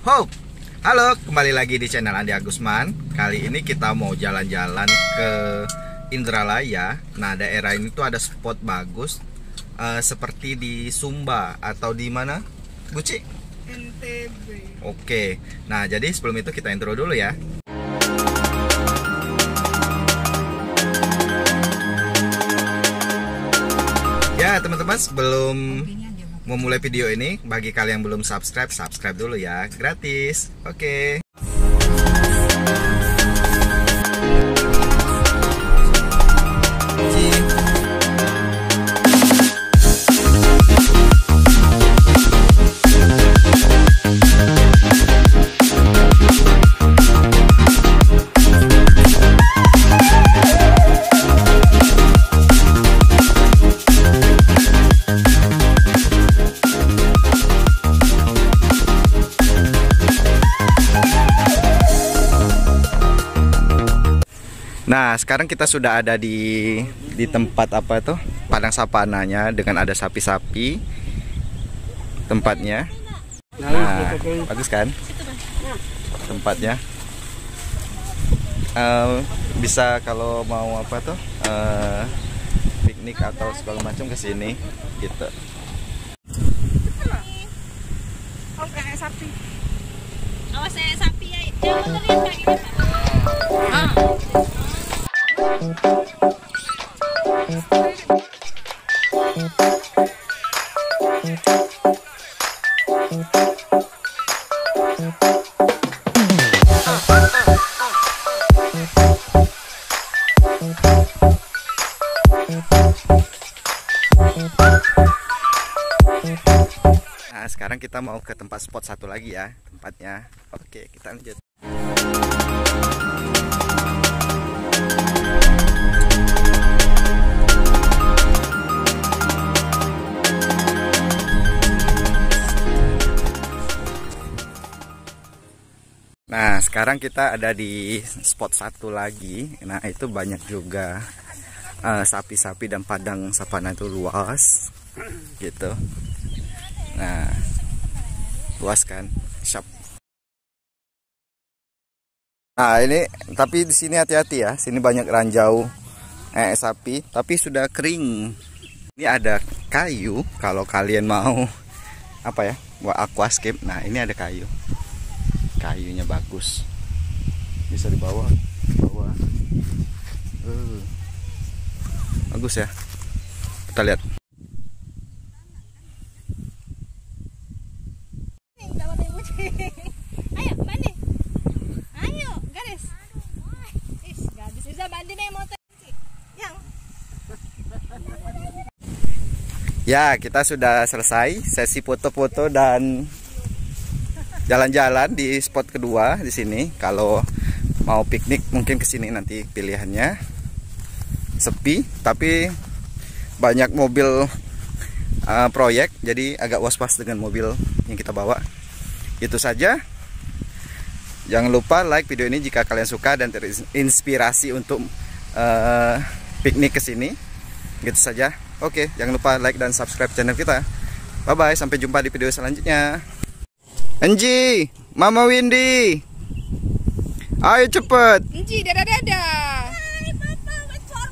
Hope. Halo, kembali lagi di channel Andi Agusman. Kali ini kita mau jalan-jalan ke Indralaya. Nah, daerah ini tuh ada spot bagus, seperti di Sumba atau di mana, Buci? NTB. Oke. Nah, jadi sebelum itu kita intro dulu ya. Ya, teman-teman, sebelum memulai video ini, bagi kalian yang belum subscribe, subscribe dulu ya, gratis. Oke. Nah, sekarang kita sudah ada di tempat apa itu? Padang savananya dengan ada sapi-sapi tempatnya. Nah, bagus kan? Tempatnya. Bisa kalau mau apa tuh? Piknik atau segala macam ke sini gitu. Oh, kayak sapi. Awas saya sapi ya. Jangan teriak kayak gini. Nah, sekarang kita mau ke tempat spot satu lagi ya, tempatnya. Oke, kita lanjut. Nah, sekarang kita ada di spot satu lagi. Nah, itu banyak juga sapi-sapi dan padang savana itu luas gitu. Nah, luas kan, shop. Nah, ini tapi di sini hati-hati ya. Sini banyak ranjau sapi, tapi sudah kering. Ini ada kayu kalau kalian mau apa ya, buat aquascape. Nah, ini ada kayu. Kayunya bagus. Bisa dibawa. Bagus ya. Kita lihat. Ayo, Bandi. Ayo, garis. Gadis bisa Bandi nih motor. Yang. Ya, kita sudah selesai sesi foto-foto dan jalan-jalan di spot kedua di sini. Kalau mau piknik mungkin ke sini nanti pilihannya. Sepi, tapi banyak mobil proyek, jadi agak was-was dengan mobil yang kita bawa. Itu saja. Jangan lupa like video ini jika kalian suka dan terinspirasi untuk piknik ke sini. Gitu saja. Oke, jangan lupa like dan subscribe channel kita. Bye bye, sampai jumpa di video selanjutnya. Enji, Mama Windy, ayo cepet. Enji, dadah. Hai, Papa, what's up?